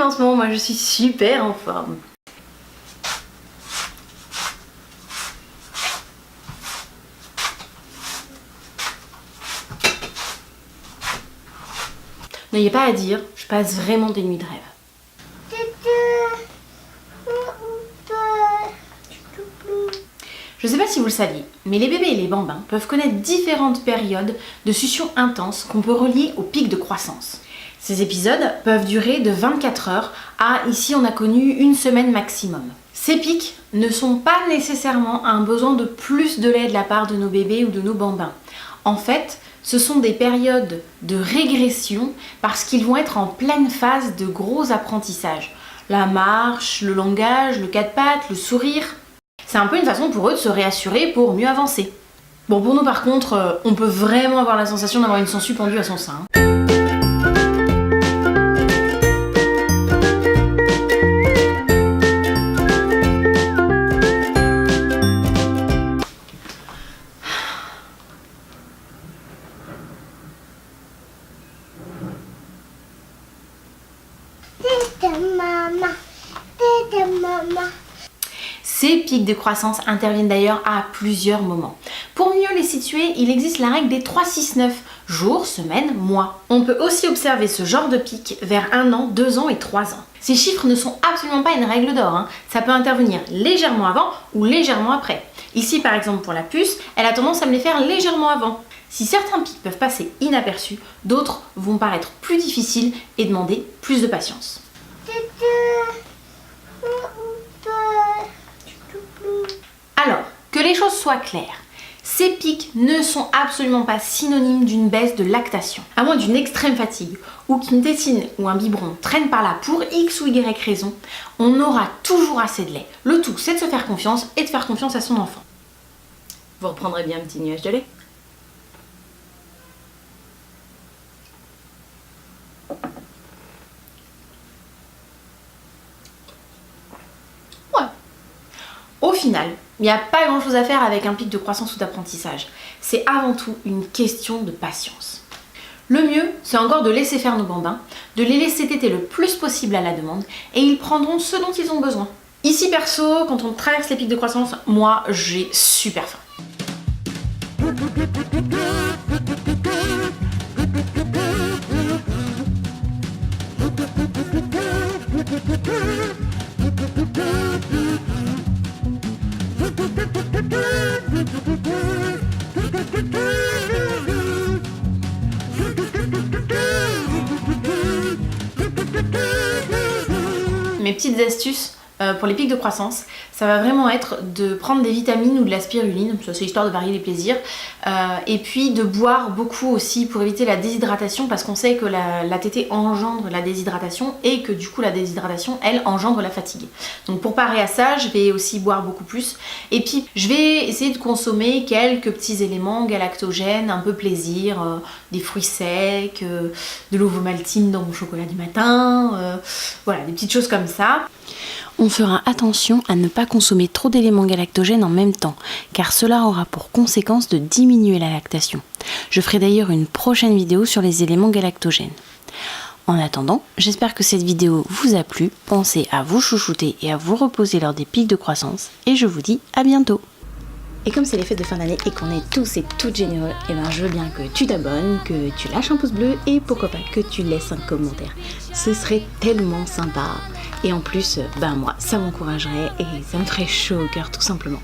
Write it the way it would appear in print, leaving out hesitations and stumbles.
en ce moment, moi je suis super en forme. N'ayez pas à dire, je passe vraiment des nuits de rêve. Je sais pas si vous le saviez, mais les bébés et les bambins peuvent connaître différentes périodes de succion intense qu'on peut relier au pic de croissance. Ces épisodes peuvent durer de 24 heures à, ici on a connu, une semaine maximum. Ces pics ne sont pas nécessairement un besoin de plus de lait de la part de nos bébés ou de nos bambins. En fait, ce sont des périodes de régression parce qu'ils vont être en pleine phase de gros apprentissage. La marche, le langage, le quatre pattes, le sourire. C'est un peu une façon pour eux de se réassurer pour mieux avancer. Bon, pour nous par contre, on peut vraiment avoir la sensation d'avoir une sangsue pendue à son sein. Ces pics de croissance interviennent d'ailleurs à plusieurs moments. Pour mieux les situer, il existe la règle des 3-6-9, jours, semaines, mois. On peut aussi observer ce genre de pic vers 1 an, 2 ans et 3 ans. Ces chiffres ne sont absolument pas une règle d'or, ça peut intervenir légèrement avant ou légèrement après. Ici par exemple pour la puce, elle a tendance à me les faire légèrement avant. Si certains pics peuvent passer inaperçus, d'autres vont paraître plus difficiles et demander plus de patience. Alors, que les choses soient claires, ces pics ne sont absolument pas synonymes d'une baisse de lactation. À moins d'une extrême fatigue ou qu'une tétine ou un biberon traîne par là pour X ou Y raison, on aura toujours assez de lait. Le tout, c'est de se faire confiance et de faire confiance à son enfant. Vous reprendrez bien un petit nuage de lait. Au final, il n'y a pas grand chose à faire avec un pic de croissance ou d'apprentissage. C'est avant tout une question de patience. Le mieux, c'est encore de laisser faire nos bambins, de les laisser téter le plus possible à la demande et ils prendront ce dont ils ont besoin. Ici perso, quand on traverse les pics de croissance, moi j'ai super faim. Mes petites astuces pour les pics de croissance, ça va vraiment être de prendre des vitamines ou de la spiruline, ça c'est histoire de varier les plaisirs, et puis de boire beaucoup aussi pour éviter la déshydratation parce qu'on sait que la tétée engendre la déshydratation et que du coup la déshydratation elle engendre la fatigue. Donc pour parer à ça, je vais aussi boire beaucoup plus et puis je vais essayer de consommer quelques petits éléments galactogènes, un peu plaisir, des fruits secs, de l'ovomaltine dans mon chocolat du matin, voilà des petites choses comme ça. On fera attention à ne pas consommer trop d'éléments galactogènes en même temps, car cela aura pour conséquence de diminuer la lactation. Je ferai d'ailleurs une prochaine vidéo sur les éléments galactogènes. En attendant, j'espère que cette vidéo vous a plu, pensez à vous chouchouter et à vous reposer lors des pics de croissance, et je vous dis à bientôt. Et comme c'est les fêtes de fin d'année et qu'on est tous et toutes généreux, et ben je veux bien que tu t'abonnes, que tu lâches un pouce bleu et pourquoi pas que tu laisses un commentaire. Ce serait tellement sympa. Et en plus, ben moi, ça m'encouragerait et ça me ferait chaud au cœur tout simplement.